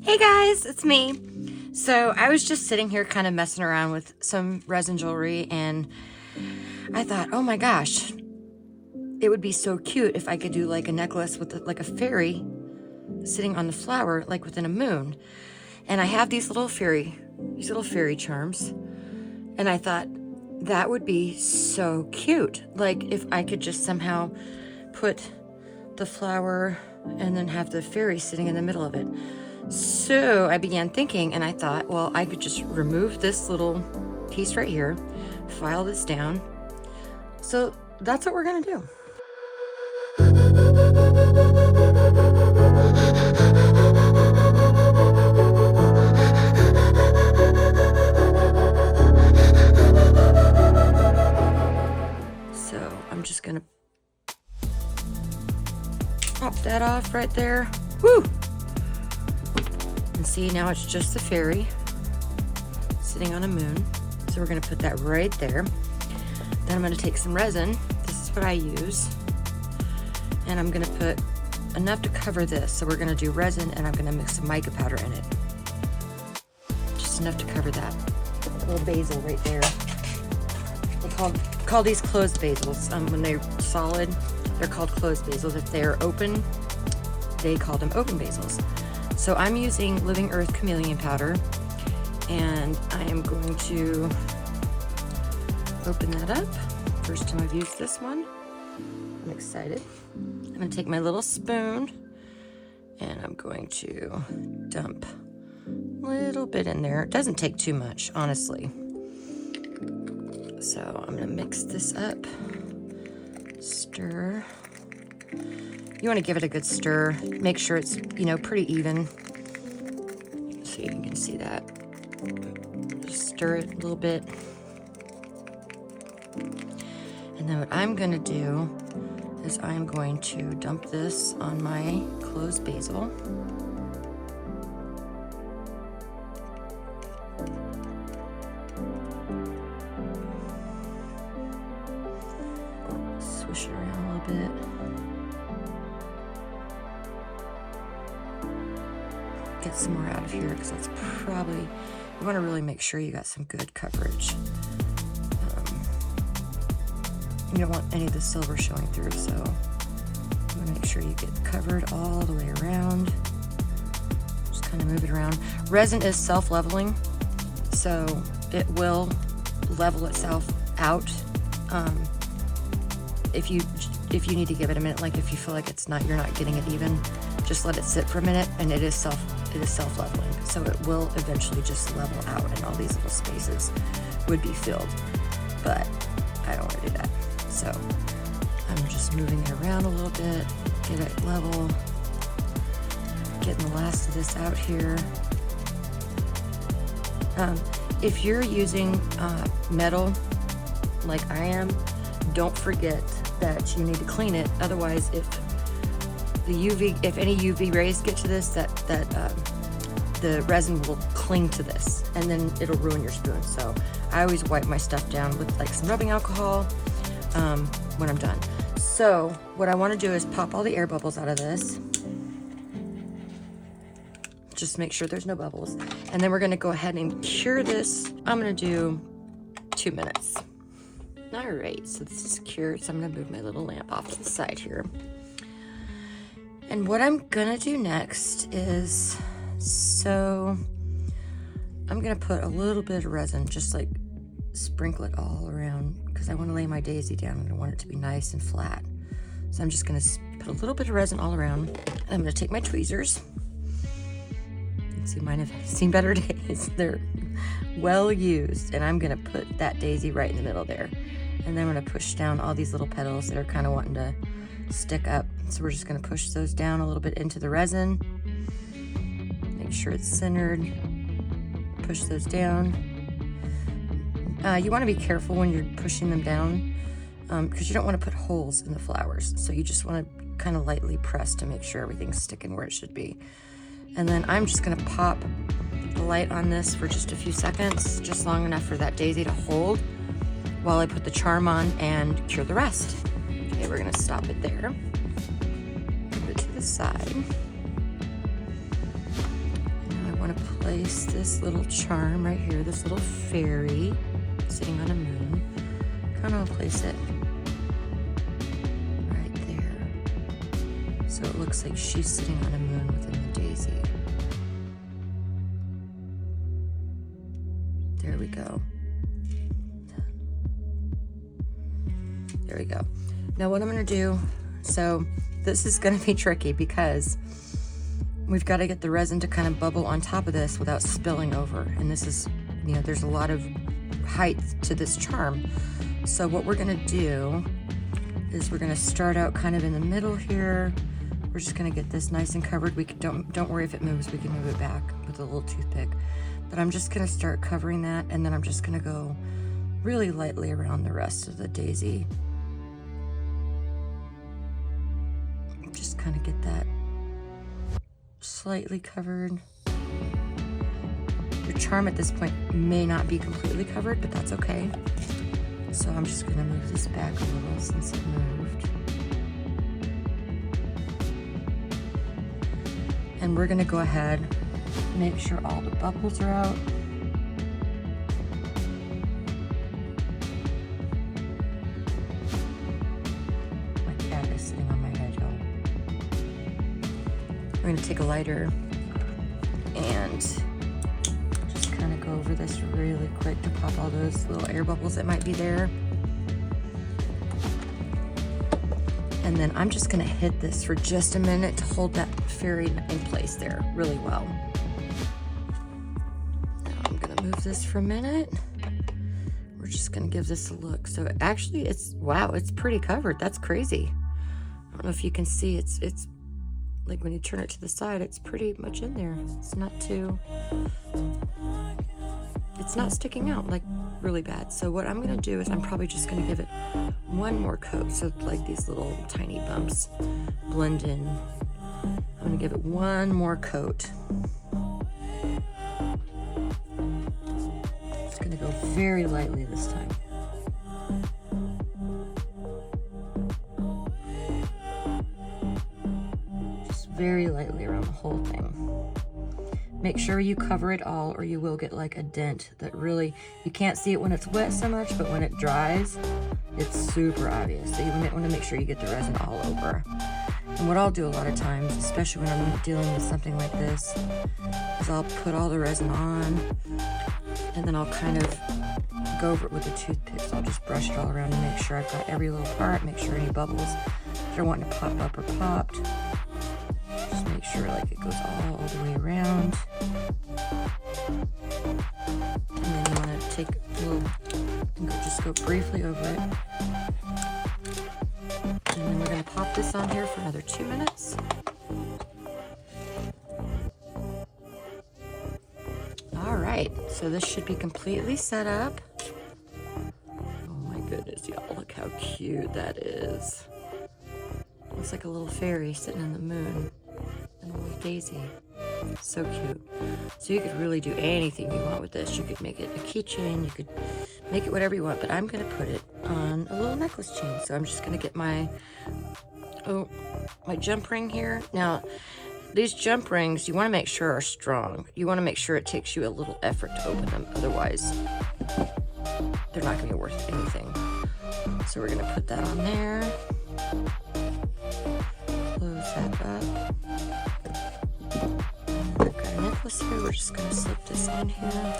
Hey guys, it's me. So I was just sitting here kind of messing around with some resin jewelry and I thought, oh my gosh, it would be so cute if I could do like a necklace with like a fairy sitting on the flower, like within a moon. And I have these little fairy charms. And I thought that would be so cute. Like if I could just somehow put the flower and then have the fairy sitting in the middle of it. So I began thinking and I thought, well, I could just remove this little piece right here, file this down. So that's what we're gonna do. So I'm just gonna pop that off right there. Woo! And see, now it's just the fairy sitting on a moon. So we're gonna put that right there. Then I'm gonna take some resin. This is what I use. And I'm gonna put enough to cover this. So we're gonna do resin and I'm gonna mix some mica powder in it. Just enough to cover that little basil right there. They call these closed basils. When they're solid, they're called closed basils. If they're open, they call them open basils. So I'm using Living Earth Chameleon powder, and I am going to open that up. First time I've used this one. I'm excited. I'm gonna take my little spoon, and I'm going to dump a little bit in there. It doesn't take too much, honestly. So I'm gonna mix this up, stir. You want to give it a good stir. Make sure it's, pretty even. So you can see that. Just stir it a little bit. And then what I'm going to do is I'm going to dump this on my closed basil. Swish it around a little bit. Get some more out of here because that's probably, you want to really make sure you got some good coverage. You don't want any of the silver showing through, so you want to make sure you get covered all the way around. Just kind of move it around. Resin is self-leveling, so it will level itself out. If you need to give it a minute, like if you feel like you're not getting it even, just let it sit for a minute, and it is self-leveling, so it will eventually just level out and all these little spaces would be filled, but I don't want to do that. So I'm just moving it around a little bit, get it level, getting the last of this out here. If you're using metal like I am, don't forget that you need to clean it. Otherwise, if any UV rays get to this, the resin will cling to this, and then it'll ruin your spoon. So I always wipe my stuff down with like some rubbing alcohol when I'm done. So what I want to do is pop all the air bubbles out of this. Just make sure there's no bubbles. And then we're going to go ahead and cure this. I'm going to do 2 minutes. All right, so this is cured. So I'm going to move my little lamp off to the side here. And what I'm gonna do next is, I'm gonna put a little bit of resin, just like sprinkle it all around, because I want to lay my daisy down and I want it to be nice and flat. So I'm just gonna put a little bit of resin all around. And I'm gonna take my tweezers. You can see mine have seen better days. They're well used. And I'm gonna put that daisy right in the middle there. And then I'm gonna push down all these little petals that are kind of wanting to stick up. So we're just going to push those down a little bit into the resin. Make sure it's centered. Push those down. You want to be careful when you're pushing them down because you don't want to put holes in the flowers. So you just want to kind of lightly press to make sure everything's sticking where it should be. And then I'm just going to pop the light on this for just a few seconds, just long enough for that daisy to hold while I put the charm on and cure the rest. Okay, we're gonna stop it there. Move it to the side. And want to place this little charm right here, this little fairy sitting on a moon. Kind of place it right there. So it looks like she's sitting on a moon within the daisy. There we go. There we go. Now what I'm gonna do, so this is gonna be tricky because we've got to get the resin to kind of bubble on top of this without spilling over. And this is, you know, there's a lot of height to this charm. So what we're gonna do is we're gonna start out kind of in the middle here. We're just gonna get this nice and covered. We can, don't worry if it moves, we can move it back with a little toothpick. But I'm just gonna start covering that, and then I'm just gonna go really lightly around the rest of the daisy. Just kind of get that slightly covered. Your charm at this point may not be completely covered, but that's okay. So I'm just gonna move this back a little since it moved. And we're gonna go ahead, make sure all the bubbles are out. My cat is sitting on my head, y'all. We're gonna take a lighter and just kind of go over this really quick to pop all those little air bubbles that might be there. And then I'm just gonna hit this for just a minute to hold that fairy in place there really well. Now I'm gonna move this for a minute. We're just gonna give this a look. So actually it's, wow, it's pretty covered. That's crazy. I don't know if you can see, it's like when you turn it to the side, it's pretty much in there. It's not too, it's not sticking out like really bad. So what I'm gonna do is I'm probably just gonna give it one more coat. So like these little tiny bumps blend in. I'm gonna give it one more coat. Just gonna go very lightly this time. Very lightly around the whole thing. Make sure you cover it all or you will get like a dent that really, you can't see it when it's wet so much, but when it dries, it's super obvious. So you might want to make sure you get the resin all over. And what I'll do a lot of times, especially when I'm dealing with something like this, is I'll put all the resin on and then I'll kind of go over it with a toothpick. So I'll just brush it all around and make sure I've got every little part, make sure any bubbles that are wanting to pop up are popped. Just make sure like it goes all the way around. And then you want to take a little, and just go briefly over it. And then we're going to pop this on here for another 2 minutes. All right, so this should be completely set up. Oh my goodness, y'all, look how cute that is. Looks like a little fairy sitting on the moon. And a little daisy. So cute. So you could really do anything you want with this. You could make it a keychain, you could make it whatever you want, but I'm gonna put it on a little necklace chain. So I'm just gonna get my jump ring here. Now, these jump rings, you wanna make sure are strong. You wanna make sure it takes you a little effort to open them. Otherwise, they're not gonna be worth anything. So we're gonna put that on there. Close that up. We've got a necklace here. We're just going to slip this on here.